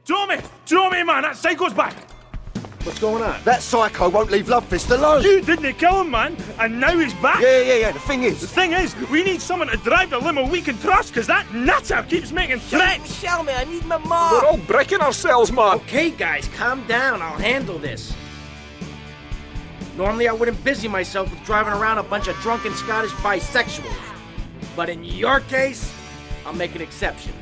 Tommy! Tommy, man, that psycho's back! What's going on? That psycho won't leave Lovefist alone. You didn't kill him, man, and now he's back! Yeah. The thing is, we need someone to drive the limo we can trust, because that nutter keeps making threats! Tell me, I need my mom! We're all breaking ourselves, man! Okay, guys, calm down. I'll handle this. Normally, I wouldn't busy myself with driving around a bunch of drunken Scottish bisexuals. But in your case, I'll make an exception.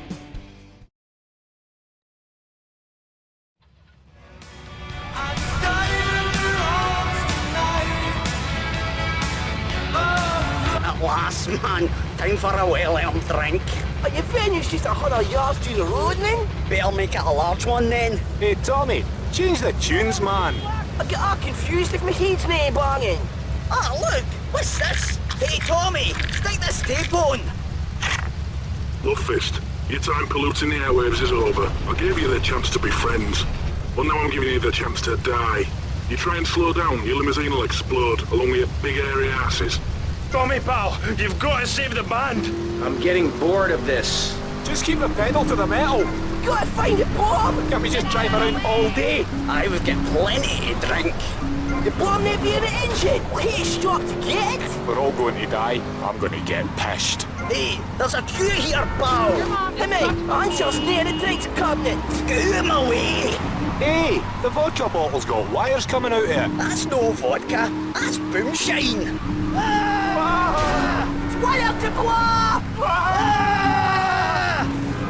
At last, man. Time for a well-earned drink. Are you finished just 100 yards through the road, then? Better make it a large one, then. Hey, Tommy, change the tunes, man. I get all confused if my head's not banging. Ah, look! What's this? Hey, Tommy, stick this tape on! Lovefist, your time polluting the airwaves is over. I gave you the chance to be friends. Well, now I'm giving you the chance to die. You try and slow down, your limousine will explode, along with your big airy asses. Tommy, pal, you've got to save the band! I'm getting bored of this. Just keep the pedal to the metal. Gotta find it, Bob! Can't we just drive around all day? I would get plenty to drink. The bomb may be in the engine. Okay, stop to get it. We're all going to die. I'm going to get pissed. Hey, there's a queue here, pal! Hey, mate, answer's near the drinks cabinet. Get out of my way! Hey, the vodka bottle's got wires coming out here. That's no vodka, that's boomshine! Fire to blow!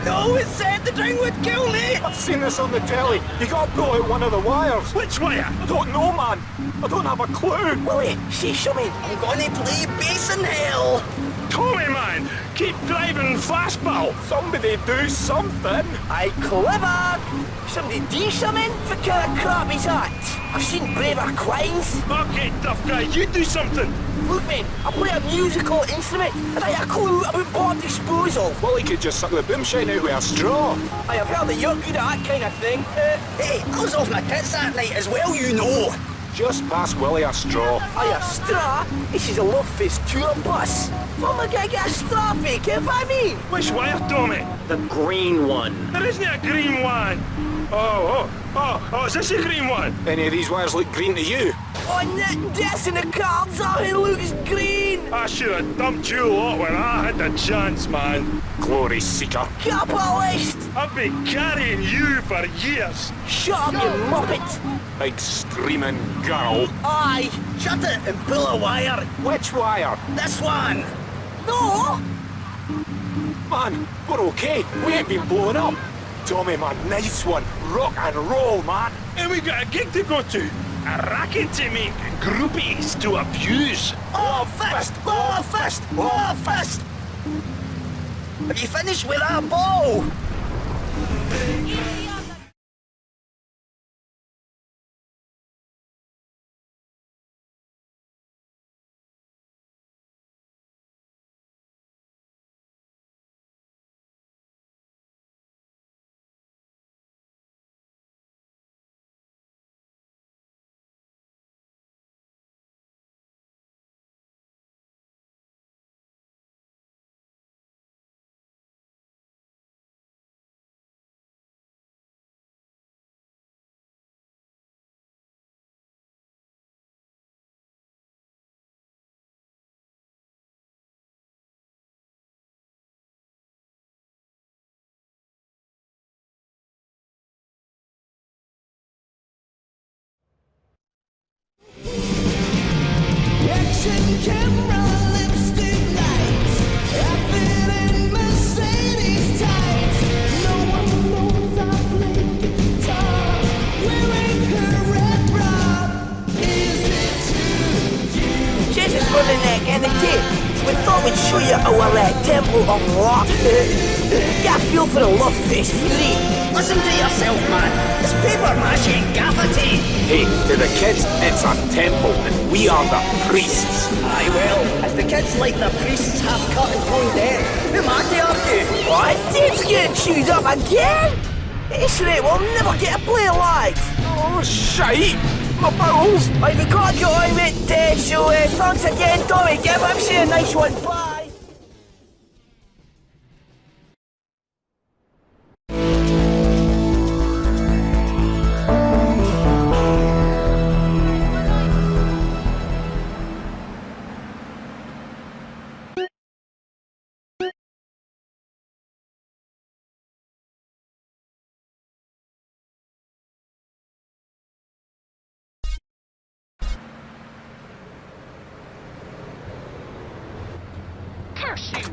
No one said the drink would kill me! I've seen this on the telly. You got to pull out one of the wires. Which wire? I don't know, man. I don't have a clue. Willie, say something. I'm gonna play bass in hell! Tommy, man, keep driving fast, pal! Somebody do something. Aye, clever. Somebody do something? What kind of crap is that? I've seen braver crimes. Okay, tough guy, you do something! Look, man, I play a musical instrument, and I have a clue about bomb disposal. Well, he could just suck the boomshine out with a straw. I have heard that you're good at that kind of thing. Hey, I was off my tits that night as well, you know! Just pass Willie a straw. I a straw? This is a Lovefist tour bus. What am I gonna get a straw fake, if I mean? Which wire, Tommy? The green one. There isn't a green one! Oh, is this a green one? Any of these wires look green to you? Oh, this in the cards, oh, it looks green. I should have dumped you lot when I had the chance, man. Glory seeker. Capitalist! I've been carrying you for years. Shut up, you muppet! Big streaming girl. Aye! Shut it and pull a wire! Which wire? This one! No! Man, we're okay. We ain't been blown up. Tommy, man, nice one. Rock and roll, man. And we got a gig to go to. A racket to make, groupies to abuse. Lovefist! Lovefist! Lovefist! Have you finished with that ball? We thought we'd show you our temple of rock. Get a feel for the Lovefist fury. Listen to yourself, man. It's paper mache and gaffer tape. Hey, to the kids, it's a temple, and we are the priests. Aye, well, if the kids like their priests half cut and thrown dead, who am I to argue? What? Dave's getting chewed up again? This rate we'll never get a play live. Oh, shite! My bowels! Right, we can't get on with it, so thanks again, Tommy. Give him a nice one. Bye. crush you!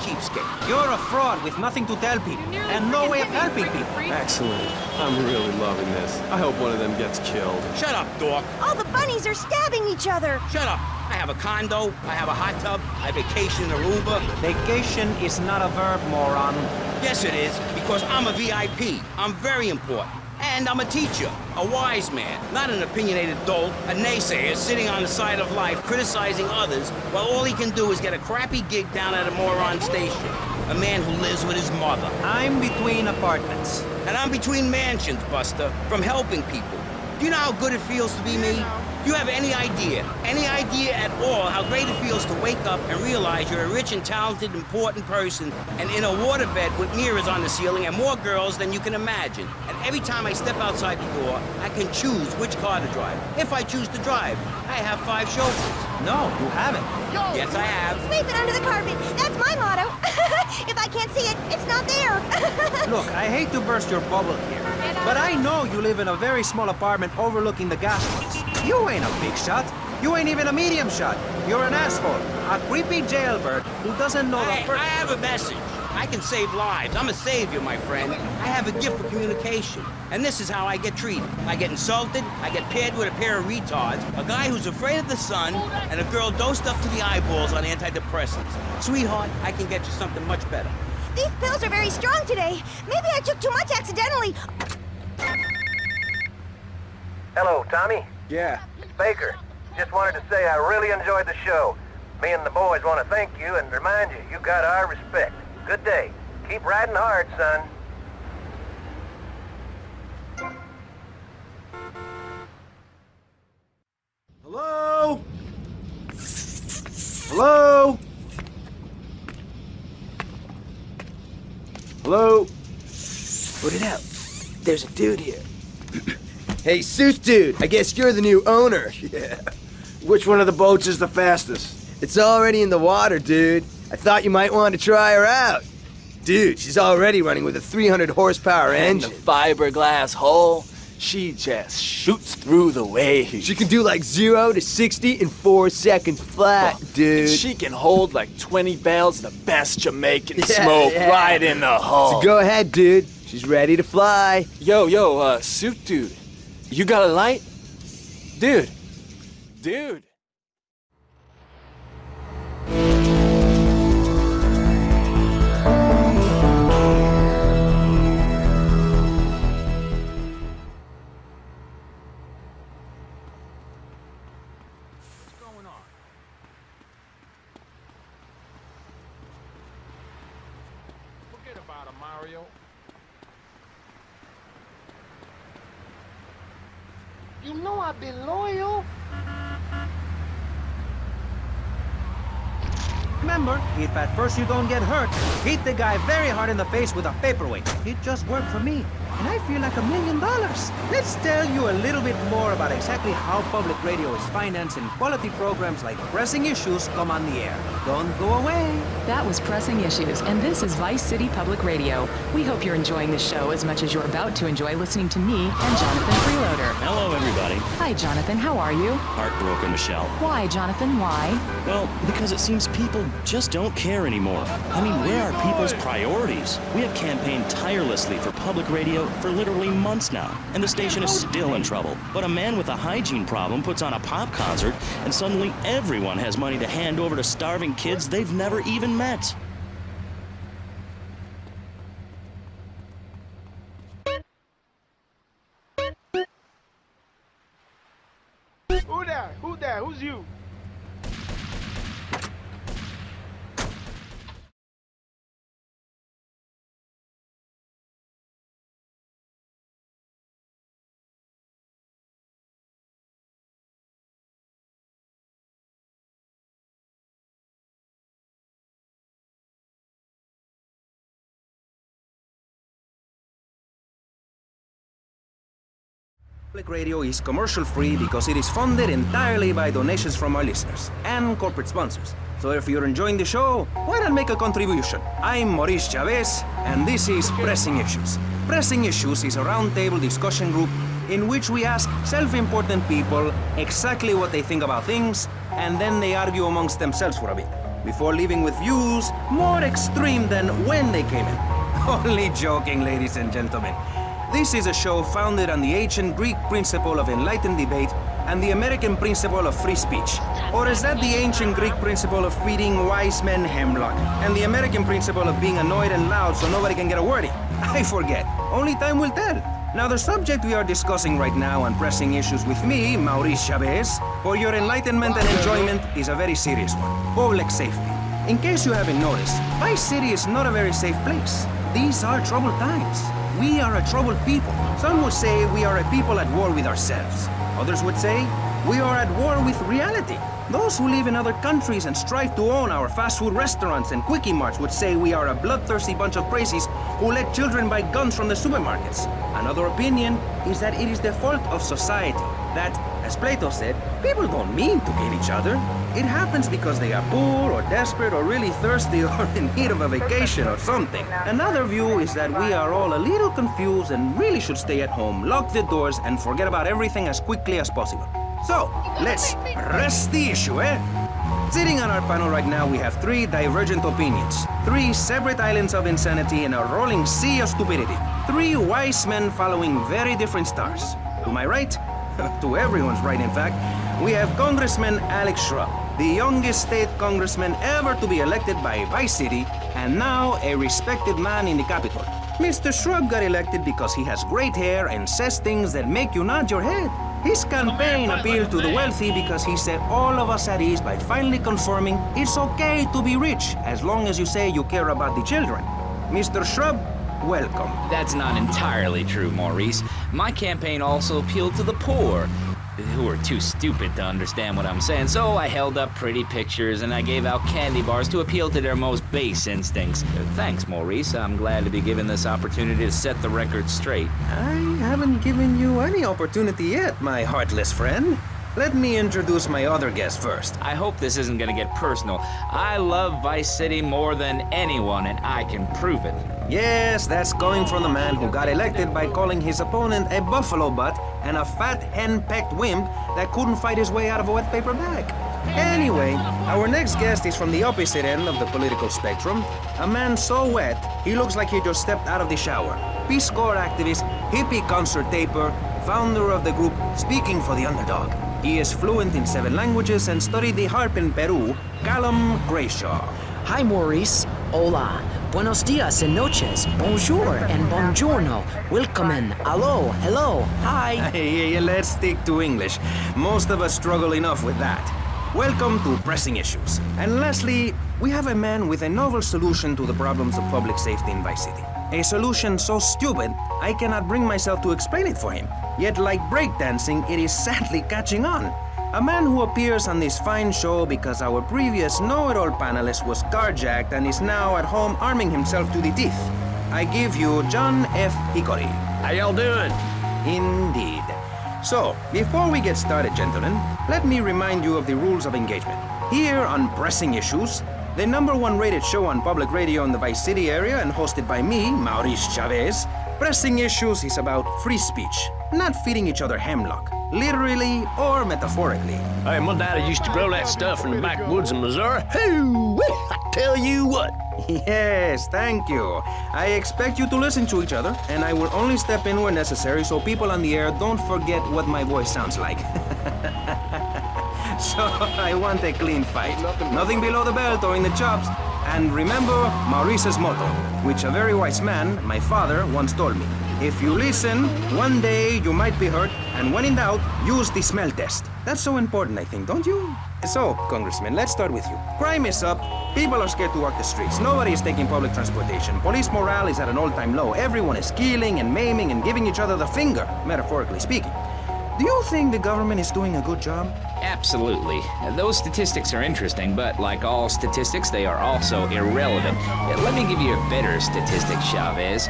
Cheapskate. You're a fraud with nothing to tell people, and no way of helping people. Excellent. I'm really loving this. I hope one of them gets killed. Shut up, dork. All the bunnies are stabbing each other. Shut up. I have a condo, I have a hot tub, I vacation in Aruba. Vacation is not a verb, moron. Yes, it is, because I'm a VIP. I'm very important. And I'm a teacher, a wise man, not an opinionated dolt, a naysayer sitting on the side of life criticizing others while all he can do is get a crappy gig down at a moron station. A man who lives with his mother. I'm between apartments. And I'm between mansions, Buster, from helping people. Do you know how good it feels to be me? Do you have any idea at all how great it feels to wake up and realize you're a rich and talented, important person and in a waterbed with mirrors on the ceiling and more girls than you can imagine. And every time I step outside the door, I can choose which car to drive. If I choose to drive, I have 5 chauffeurs. No, you haven't. Yes, I have. Sweep it under the carpet. That's my motto. If I can't see it, it's not there. Look, I hate to burst your bubble here, but I know you live in a very small apartment overlooking the gas works. You ain't a big shot. You ain't even a medium shot. You're an asshole. A creepy jailbird who doesn't know the first... I have a message. I can save lives. I'm a savior, my friend. I have a gift for communication. And this is how I get treated. I get insulted, I get paired with a pair of retards, a guy who's afraid of the sun, and a girl dosed up to the eyeballs on antidepressants. Sweetheart, I can get you something much better. These pills are very strong today. Maybe I took too much accidentally. Hello, Tommy? Yeah. It's Baker. Just wanted to say I really enjoyed the show. Me and the boys want to thank you and remind you, you got our respect. Good day. Keep riding hard, son. Hello? Hello? Hello? Put it out. There's a dude here. Hey, Suit Dude, I guess you're the new owner. Yeah. Which one of the boats is the fastest? It's already in the water, dude. I thought you might want to try her out. Dude, she's already running with a 300 horsepower engine. And the fiberglass hull, she just shoots through the waves. She can do like 0 to 60 in 4 seconds flat, dude. And she can hold like 20 barrels of the best Jamaican smoke right in the hull. So go ahead, dude. She's ready to fly. Yo, Suit Dude, you got a light? Dude. You know I've been loyal. Remember, if at first you don't get hurt, hit the guy very hard in the face with a paperweight. It just worked for me, and I feel like $1 million. Let's tell you a little bit more about exactly how public radio is financed and quality programs like Pressing Issues come on the air. Don't go away. That was Pressing Issues, and this is Vice City Public Radio. We hope you're enjoying the show as much as you're about to enjoy listening to me and Jonathan Freeloader. Hello, everybody. Hi, Jonathan. How are you? Heartbroken, Michelle. Why, Jonathan? Why? Well, because it seems people just don't care anymore. I mean, where are people's priorities? We have campaigned tirelessly for public radio for literally months now, and the station is still in trouble. But a man with a hygiene problem puts on a pop concert, and suddenly everyone has money to hand over to starving kids they've never even met. Who there? Who's you? Public radio is commercial-free because it is funded entirely by donations from our listeners and corporate sponsors. So if you're enjoying the show, why not make a contribution? I'm Maurice Chavez, and this is Pressing Issues. Pressing Issues is a roundtable discussion group in which we ask self-important people exactly what they think about things, and then they argue amongst themselves for a bit, before leaving with views more extreme than when they came in. Only joking, ladies and gentlemen. This is a show founded on the ancient Greek principle of enlightened debate and the American principle of free speech. Or is that the ancient Greek principle of feeding wise men hemlock and the American principle of being annoyed and loud so nobody can get a word in? I forget. Only time will tell. Now, the subject we are discussing right now on Pressing Issues with me, Maurice Chavez, for your enlightenment and enjoyment is a very serious one. Public safety. In case you haven't noticed, Vice City is not a very safe place. These are troubled times. We are a troubled people. Some would say we are a people at war with ourselves. Others would say we are at war with reality. Those who live in other countries and strive to own our fast food restaurants and quickie marts would say we are a bloodthirsty bunch of crazies who let children buy guns from the supermarkets. Another opinion is that it is the fault of society. That, as Plato said, people don't mean to kill each other. It happens because they are poor or desperate or really thirsty or in need of a vacation or something. Another view is that we are all a little confused and really should stay at home, lock the doors, and forget about everything as quickly as possible. So, let's press the issue, eh? Sitting on our panel right now, we have three divergent opinions. Three separate islands of insanity in a rolling sea of stupidity. Three wise men following very different stars. To my right, to everyone's right in fact, we have Congressman Alex Shrub, the youngest state congressman ever to be elected by Vice City, and now a respected man in the Capitol. Mr. Shrub got elected because he has great hair and says things that make you nod your head. His campaign appealed to the wealthy because he set all of us at ease by finally confirming it's okay to be rich as long as you say you care about the children. Mr. Shrub, welcome. That's not entirely true, Maurice. My campaign also appealed to the poor, who are too stupid to understand what I'm saying, so I held up pretty pictures and I gave out candy bars to appeal to their most base instincts. Thanks, Maurice. I'm glad to be given this opportunity to set the record straight. I haven't given you any opportunity yet, my heartless friend. Let me introduce my other guest first. I hope this isn't gonna get personal. I love Vice City more than anyone, and I can prove it. Yes, that's coming from the man who got elected by calling his opponent a buffalo butt and a fat hen-pecked wimp that couldn't fight his way out of a wet paper bag. Anyway, our next guest is from the opposite end of the political spectrum. A man so wet, he looks like he just stepped out of the shower. Peace Corps activist, hippie concert taper, founder of the group Speaking for the Underdog. He is fluent in 7 languages and studied the harp in Peru, Callum Grayshaw. Hi, Maurice. Hola. Buenos dias and noches. Bonjour and buongiorno. Willkommen. Hello. Hello. Hi. Hey, let's stick to English. Most of us struggle enough with that. Welcome to Pressing Issues. And lastly, we have a man with a novel solution to the problems of public safety in Vice City. A solution so stupid, I cannot bring myself to explain it for him. Yet like breakdancing, it is sadly catching on. A man who appears on this fine show because our previous know-it-all panelist was carjacked and is now at home arming himself to the teeth. I give you John F. Hickory. How y'all doing? Indeed. So, before we get started, gentlemen, let me remind you of the rules of engagement. Here on Pressing Issues, the #1 rated show on public radio in the Vice City area and hosted by me, Maurice Chavez, Pressing Issues is about free speech, not feeding each other hemlock, literally or metaphorically. Hey, my daddy used to grow that stuff in the backwoods of Missouri. Hoo-wee! I tell you what. Yes, thank you. I expect you to listen to each other, and I will only step in when necessary so people on the air don't forget what my voice sounds like. So I want a clean fight. Nothing below the belt or in the chops. And remember Maurice's motto, which a very wise man, my father, once told me. If you listen, one day you might be hurt, and when in doubt, use the smell test. That's so important, I think, don't you? So, Congressman, let's start with you. Crime is up. People are scared to walk the streets. Nobody is taking public transportation. Police morale is at an all-time low. Everyone is killing and maiming and giving each other the finger, metaphorically speaking. Do you think the government is doing a good job? Absolutely. Those statistics are interesting, but like all statistics, they are also irrelevant. Let me give you a better statistic, Chavez.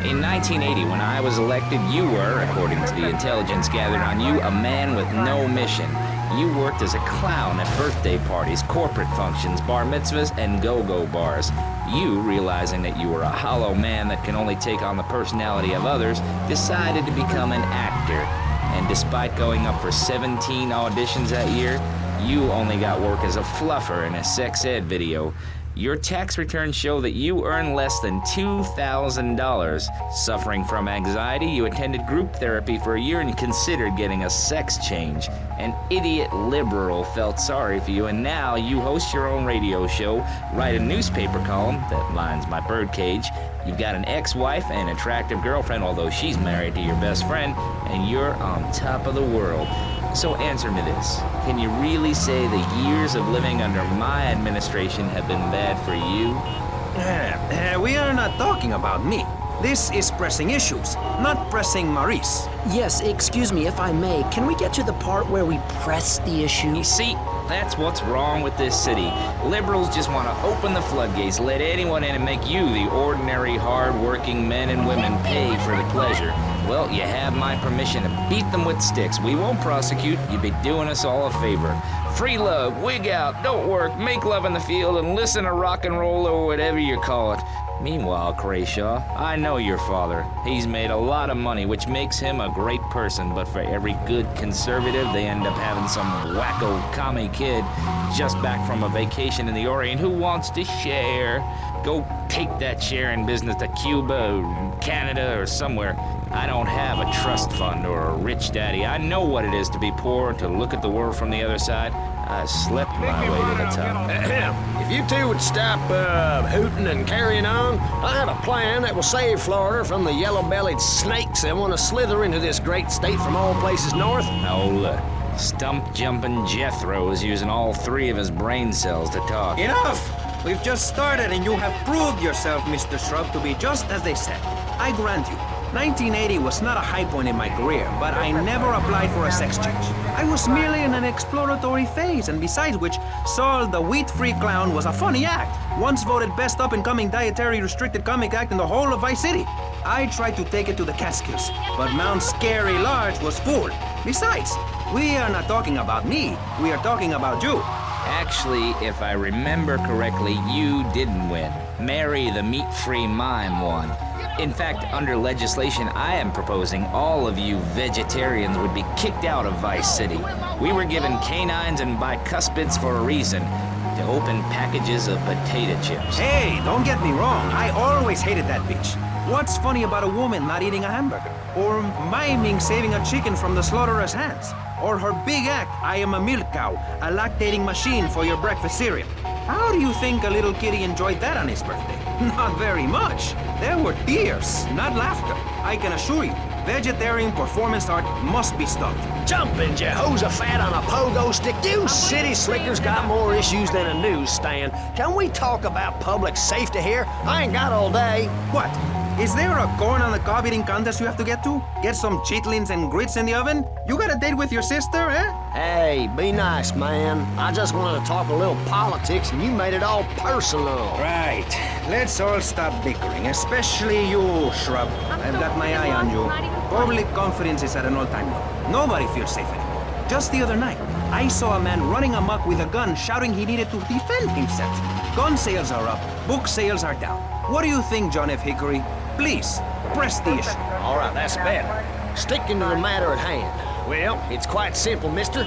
In 1980, when I was elected, you were, according to the intelligence gathered on you, a man with no mission. You worked as a clown at birthday parties, corporate functions, bar mitzvahs, and go-go bars. You, realizing that you were a hollow man that can only take on the personality of others, decided to become an actor. And despite going up for 17 auditions that year, you only got work as a fluffer in a sex ed video. Your tax returns show that you earn less than $2,000. Suffering from anxiety, you attended group therapy for a year and considered getting a sex change. An idiot liberal felt sorry for you, and now you host your own radio show, write a newspaper column that lines my birdcage. You've got an ex-wife and an attractive girlfriend, although she's married to your best friend, and you're on top of the world. So answer me this. Can you really say the years of living under my administration have been bad for you? We are not talking about me. This is pressing issues, not pressing Maurice. Yes, excuse me if I may. Can we get to the part where we press the issue? You see, that's what's wrong with this city. Liberals just want to open the floodgates, let anyone in and make you, the ordinary, hard-working men and women, pay for the pleasure. Well, you have my permission to beat them with sticks. We won't prosecute. You'd be doing us all a favor. Free love, wig out, don't work, make love in the field, and listen to rock and roll or whatever you call it. Meanwhile, Crayshaw, I know your father. He's made a lot of money, which makes him a great person, but for every good conservative, they end up having some wacko commie kid just back from a vacation in the Orient who wants to share. Go take that share in business to Cuba or Canada or somewhere. I don't have a trust fund or a rich daddy. I know what it is to be poor, to look at the world from the other side. I slept my way to the top. If you two would stop hooting and carrying on, I had a plan that will save Florida from the yellow-bellied snakes that want to slither into this great state from all places north. Oh, look. Stump-jumping Jethro is using all 3 of his brain cells to talk. Enough! We've just started and you have proved yourself, Mr. Shrub, to be just as they said. I grant you, 1980 was not a high point in my career, but I never applied for a sex change. I was merely in an exploratory phase, and besides which, Saul the wheat-free clown was a funny act. Once voted best up-and-coming dietary restricted comic act in the whole of Vice City. I tried to take it to the Catskills, but Mount Scary Large was full. Besides, we are not talking about me, we are talking about you. Actually, if I remember correctly, you didn't win. Mary the meat-free mime won. In fact, under legislation I am proposing, all of you vegetarians would be kicked out of Vice City. We were given canines and bicuspids for a reason, to open packages of potato chips. Hey, don't get me wrong, I always hated that bitch. What's funny about a woman not eating a hamburger? Or miming saving a chicken from the slaughterer's hands? Or her big act, I am a milk cow, a lactating machine for your breakfast cereal. How do you think a little kitty enjoyed that on his birthday? Not very much. There were tears, not laughter. I can assure you, vegetarian performance art must be stopped. Jumping Jehoshaphat on a pogo stick. You city slickers got more issues than a newsstand. Can we talk about public safety here? I ain't got all day. What? Is there a corn on the cob eating contest you have to get to? Get some chitlins and grits in the oven? You got a date with your sister, eh? Hey, be nice, man. I just wanted to talk a little politics and you made it all personal. Right. Let's all stop bickering, especially you, Shrub. I've got my eye on you. Public confidence is at an all-time low. Nobody feels safe anymore. Just the other night, I saw a man running amok with a gun shouting he needed to defend himself. Gun sales are up, book sales are down. What do you think, John F. Hickory? Please, press the issue. All right, that's better. Sticking to the matter at hand. Well, it's quite simple, mister.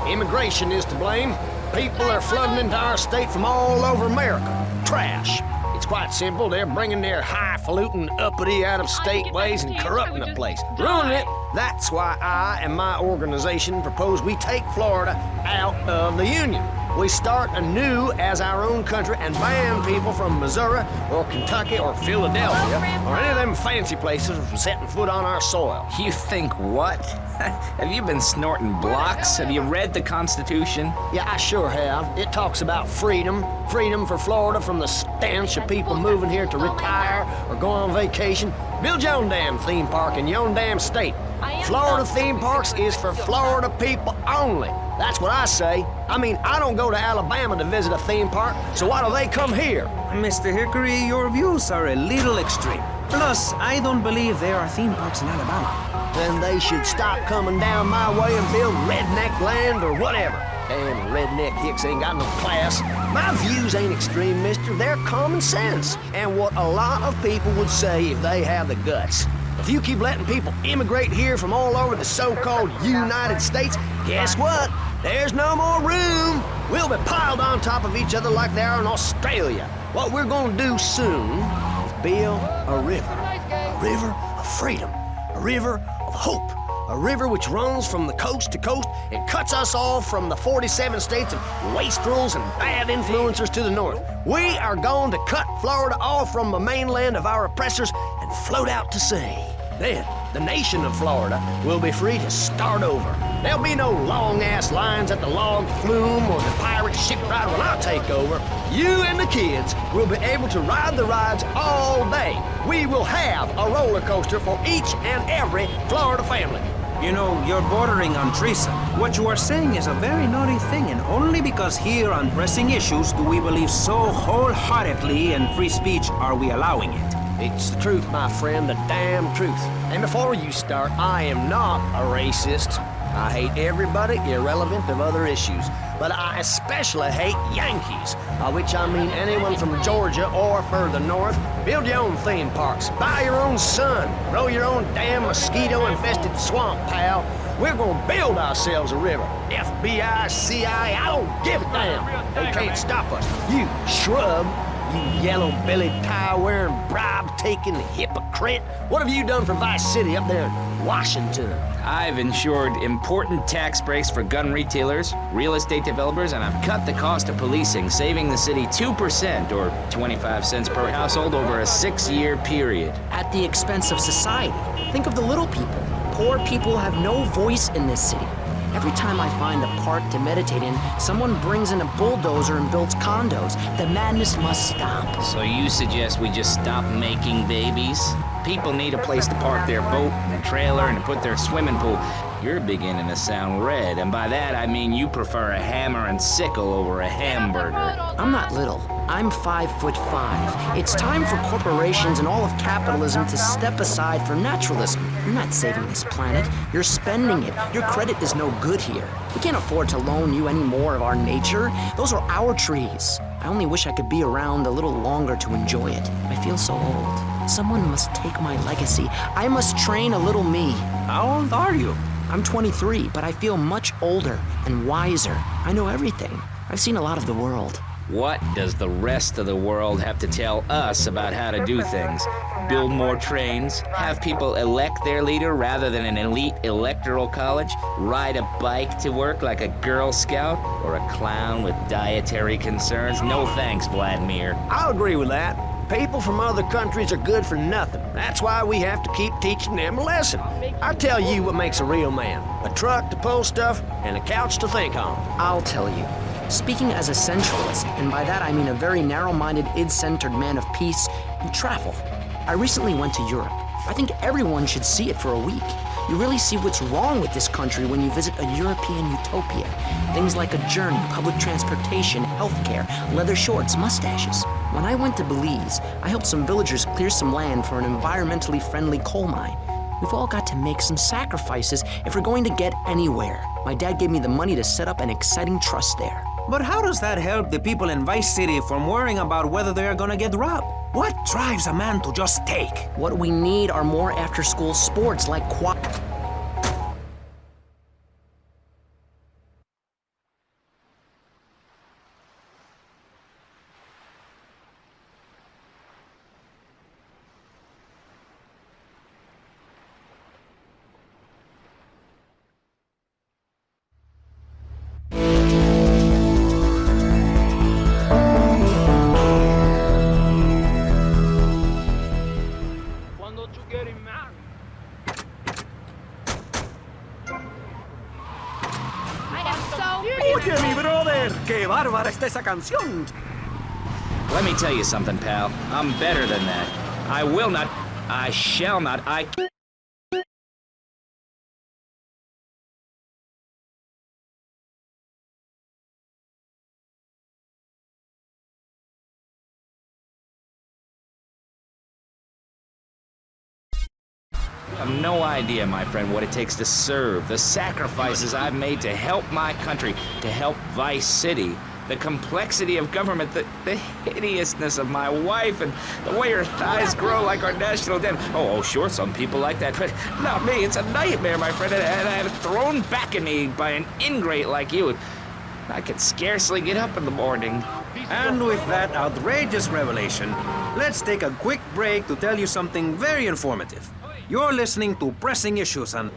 Immigration is to blame. People are flooding into our state from all over America. Trash. It's quite simple. They're bringing their highfalutin, uppity, out-of-state ways and corrupting the place. Ruining it. That's why I and my organization propose we take Florida out of the Union. We start anew as our own country and ban people from Missouri or Kentucky or Philadelphia or any of them fancy places from setting foot on our soil. You think what? Have you been snorting blocks? Have you read the Constitution? Yeah, I sure have. It talks about freedom. Freedom for Florida from the stench of people moving here to retire or go on vacation. Build your own damn theme park in your own damn state. Florida theme parks is for Florida people only. That's what I say. I mean, I don't go to Alabama to visit a theme park, so why do they come here? Mr. Hickory, your views are a little extreme. Plus, I don't believe there are theme parks in Alabama. Then they should stop coming down my way and build redneck land or whatever. Damn redneck hicks ain't got no class. My views ain't extreme, mister. They're common sense. And what a lot of people would say if they have the guts. If you keep letting people immigrate here from all over the so-called United States, guess what? There's no more room. We'll be piled on top of each other like they are in Australia. What we're gonna do soon is build a river of freedom, a river of hope, a river which runs from the coast to coast and cuts us off from the 47 states of wastrels and bad influencers to the north. We are going to cut Florida off from the mainland of our oppressors and float out to sea. Then, the nation of Florida will be free to start over. There'll be no long-ass lines at the log flume or the pirate shipwright when I take over. You and the kids will be able to ride the rides all day. We will have a roller coaster for each and every Florida family. You know, you're bordering on treason. What you are saying is a very naughty thing, and only because here on pressing issues do we believe so wholeheartedly in free speech are we allowing it. It's the truth, my friend, the damn truth. And before you start, I am not a racist. I hate everybody, irrelevant of other issues. But I especially hate Yankees, by which I mean anyone from Georgia or further north. Build your own theme parks, buy your own sun, grow your own damn mosquito-infested swamp, pal. We're gonna build ourselves a river. FBI, CIA, I don't give a damn. They can't stop us. You shrub. You yellow-bellied, tie-wearing, bribe-taking hypocrite. What have you done for Vice City up there in Washington? I've ensured important tax breaks for gun retailers, real estate developers, and I've cut the cost of policing, saving the city 2% or 25 cents per household over a 6-year period. At the expense of society. Think of the little people. Poor people have no voice in this city. Every time I find a park to meditate in, someone brings in a bulldozer and builds condos. The madness must stop. So you suggest we just stop making babies? People need a place to park their boat and trailer and to put their swimming pool. You're beginning to sound red, and by that I mean you prefer a hammer and sickle over a hamburger. I'm not little. I'm 5'5". It's time for corporations and all of capitalism to step aside for naturalism. You're not saving this planet. You're spending it. Your credit is no good here. We can't afford to loan you any more of our nature. Those are our trees. I only wish I could be around a little longer to enjoy it. I feel so old. Someone must take my legacy. I must train a little me. How old are you? I'm 23, but I feel much older and wiser. I know everything. I've seen a lot of the world. What does the rest of the world have to tell us about how to do things? Build more trains? Have people elect their leader rather than an elite electoral college? Ride a bike to work like a Girl Scout? Or a clown with dietary concerns? No thanks, Vladimir. I'll agree with that. People from other countries are good for nothing. That's why we have to keep teaching them a lesson. I tell you what makes a real man. A truck to pull stuff and a couch to think on. I'll tell you. Speaking as a centralist, and by that I mean a very narrow-minded, id-centered man of peace and travel. I recently went to Europe. I think everyone should see it for a week. You really see what's wrong with this country when you visit a European utopia. Things like a journey, public transportation, healthcare, leather shorts, mustaches. When I went to Belize, I helped some villagers clear some land for an environmentally friendly coal mine. We've all got to make some sacrifices if we're going to get anywhere. My dad gave me the money to set up an exciting trust there. But how does that help the people in Vice City from worrying about whether they are gonna get robbed? What drives a man to just take? What we need are more after-school sports like Oye, mi brother, qué bárbara está esa canción. Let me tell you something, pal. I'm better than that. I will not, I shall not, You have no idea, my friend, what it takes to serve, the sacrifices I've made to help my country, to help Vice City. The complexity of government, the hideousness of my wife, and the way her thighs grow like our national debt. Oh, sure, some people like that, but not me. It's a nightmare, my friend, and I have it thrown back at me by an ingrate like you. I can scarcely get up in the morning. And with that outrageous revelation, let's take a quick break to tell you something very informative. You're listening to Pressing Issues on...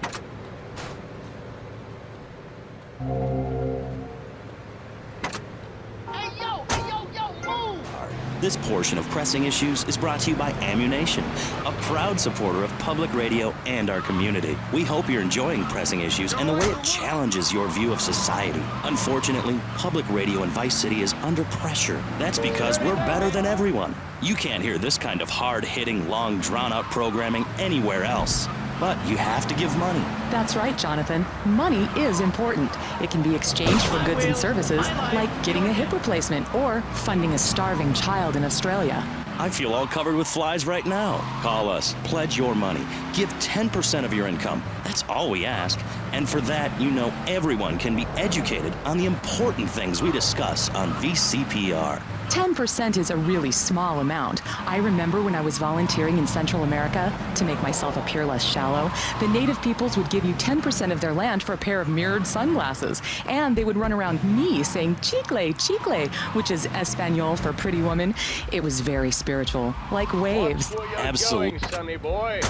This portion of Pressing Issues is brought to you by Ammunition, a proud supporter of public radio and our community. We hope you're enjoying Pressing Issues and the way it challenges your view of society. Unfortunately, public radio in Vice City is under pressure. That's because we're better than everyone. You can't hear this kind of hard-hitting, long, drawn-out programming anywhere else. But you have to give money. That's right, Jonathan. Money is important. It can be exchanged for goods and services, like getting a hip replacement or funding a starving child in Australia. I feel all covered with flies right now. Call us, pledge your money, give 10% of your income. That's all we ask. And for that, you know everyone can be educated on the important things we discuss on VCPR. 10% is a really small amount. I remember when I was volunteering in Central America, to make myself appear less shallow, the native peoples would give you 10% of their land for a pair of mirrored sunglasses. And they would run around me saying, chicle, chicle, which is Espanol for pretty woman. It was very spiritual, like waves. Absolutely. Sonny boy.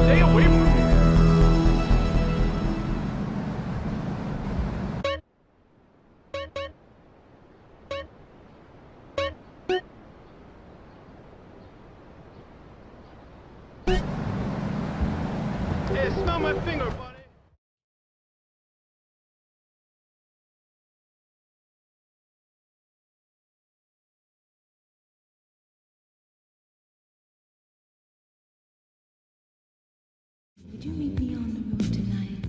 Stay away from me. Hey, smell my finger, buddy. Would you meet me on the roof tonight?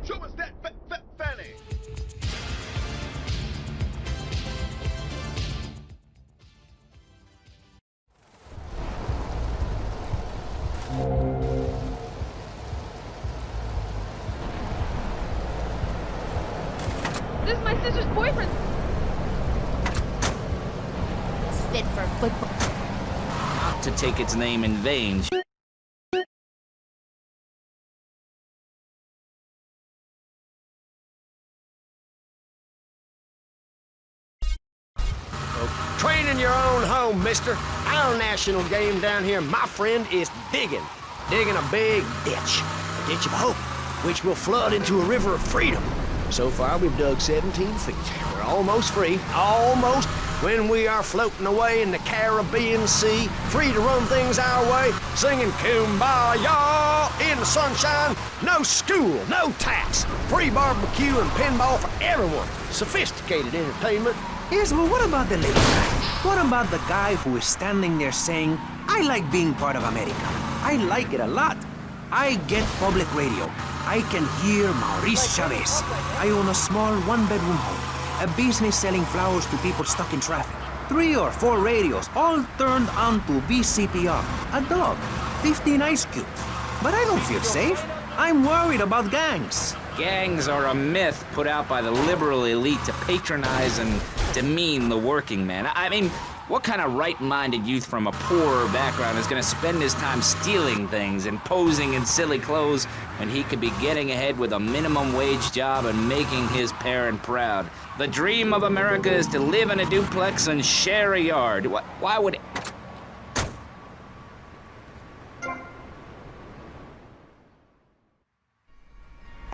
Show us that fanny. This is my sister's boyfriend. Spit for football. Not to take its name in vain. Train in your own home, mister. Our national game down here, my friend, is digging. Digging a big ditch. A ditch of hope, which will flood into a river of freedom. So far, we've dug 17 feet. We're almost free. Almost. When we are floating away in the Caribbean Sea, free to run things our way, singing Kumbaya in the sunshine. No school, no tax. Free barbecue and pinball for everyone. Sophisticated entertainment. Yes, but what about the little guy? What about the guy who is standing there saying, I like being part of America. I like it a lot. I get public radio. I can hear Maurice Chavez. I own a small one-bedroom home. A business selling flowers to people stuck in traffic. 3 or 4 radios, all turned on to VCPR. A dog. 15 ice cubes. But I don't feel safe. I'm worried about gangs. Gangs are a myth put out by the liberal elite to patronize and demean the working man. I mean, what kind of right-minded youth from a poorer background is going to spend his time stealing things and posing in silly clothes when he could be getting ahead with a minimum wage job and making his parent proud? The dream of America is to live in a duplex and share a yard. Why would...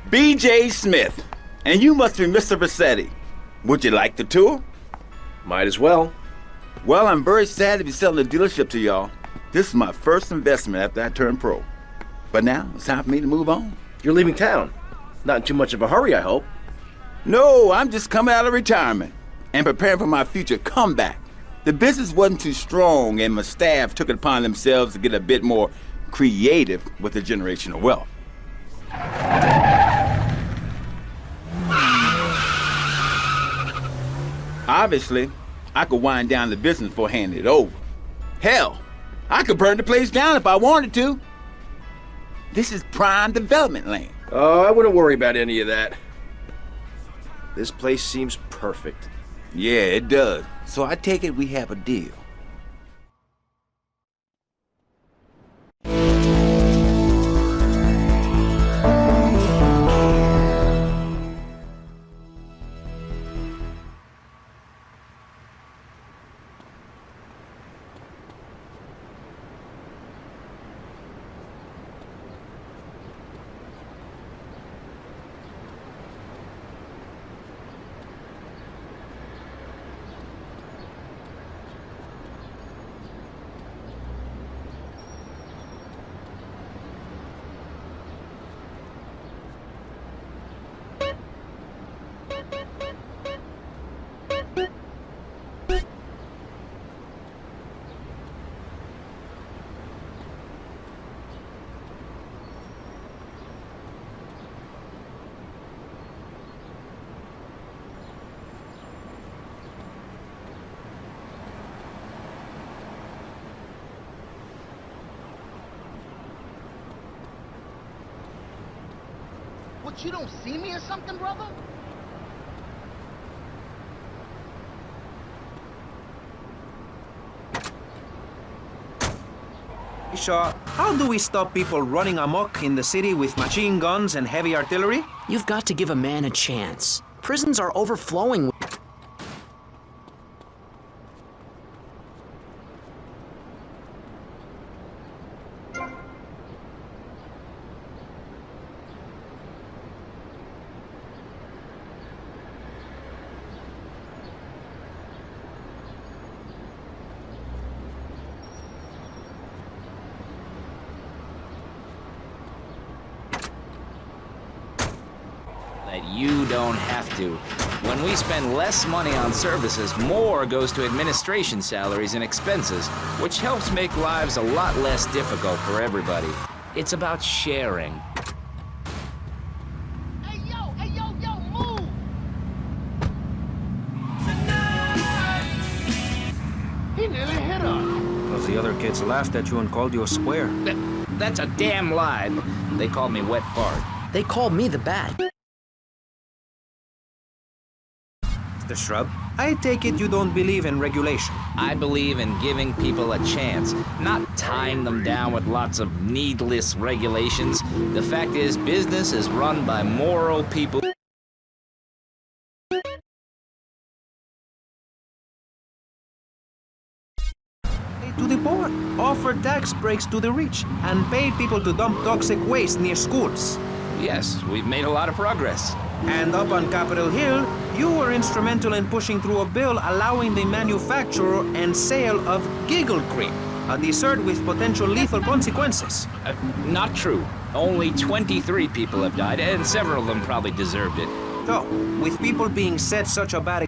B.J. Smith, and you must be Mr. Vercetti. Would you like the tour? Might as well. Well, I'm very sad to be selling the dealership to y'all. This is my first investment after I turned pro. But now, it's time for me to move on. You're leaving town. Not in too much of a hurry, I hope. No, I'm just coming out of retirement and preparing for my future comeback. The business wasn't too strong, and my staff took it upon themselves to get a bit more creative with the generation of wealth. Obviously, I could wind down the business before handing it over. Hell, I could burn the place down if I wanted to. This is prime development land. Oh, I wouldn't worry about any of that. This place seems perfect. Yeah, it does. So I take it we have a deal. What, you don't see me or something, brother? Shaw, how do we stop people running amok in the city with machine guns and heavy artillery? You've got to give a man a chance. Prisons are overflowing with... That you don't have to. When we spend less money on services, more goes to administration salaries and expenses, which helps make lives a lot less difficult for everybody. It's about sharing. Hey, yo, move! He nearly hit us. Because the other kids laughed at you and called you a square. That's a damn lie. They called me Wet Fart. They called me the Bat. The Shrub, I take it you don't believe in regulation. I believe in giving people a chance, not tying them down with lots of needless regulations. The fact is, business is run by moral people. To the poor, offer tax breaks to the rich, and pay people to dump toxic waste near schools. Yes, we've made a lot of progress. And up on Capitol Hill, you were instrumental in pushing through a bill allowing the manufacture and sale of giggle cream, a dessert with potential lethal consequences. Not true. Only 23 people have died, and several of them probably deserved it. So, with people being set such a bad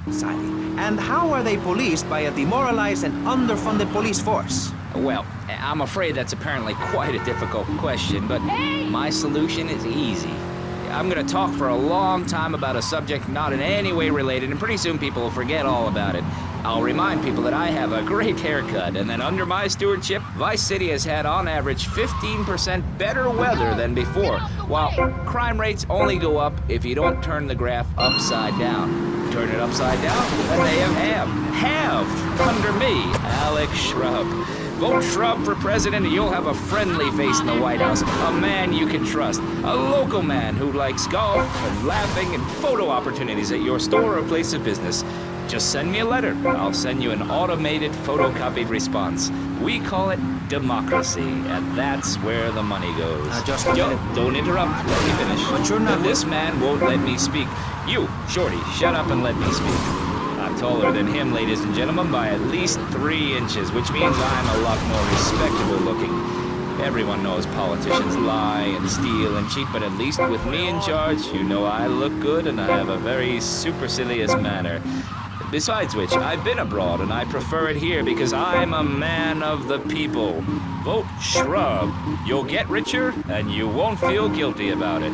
society, and how are they policed by a demoralized and underfunded police force? Well, I'm afraid that's apparently quite a difficult question, but my solution is easy. I'm gonna talk for a long time about a subject not in any way related, and pretty soon people will forget all about it. I'll remind people that I have a great haircut, and that under my stewardship, Vice City has had on average 15% better weather than before, while crime rates only go up if you don't turn the graph upside down. Turn it upside down, and they have under me, Alex Shrub. Vote Shrub for president and you'll have a friendly face in the White House, a man you can trust, a local man who likes golf and laughing and photo opportunities at your store or place of business. Just send me a letter. I'll send you an automated photocopied response. We call it democracy, and that's where the money goes. Don't interrupt. Let me finish. But you're not... This man won't let me speak. You, Shorty, shut up and let me speak. I'm taller than him, ladies and gentlemen, by at least 3 inches, which means I'm a lot more respectable looking. Everyone knows politicians lie and steal and cheat, but at least with me in charge, you know I look good and I have a very supercilious manner. Besides which, I've been abroad and I prefer it here because I'm a man of the people. Vote Shrub. You'll get richer and you won't feel guilty about it.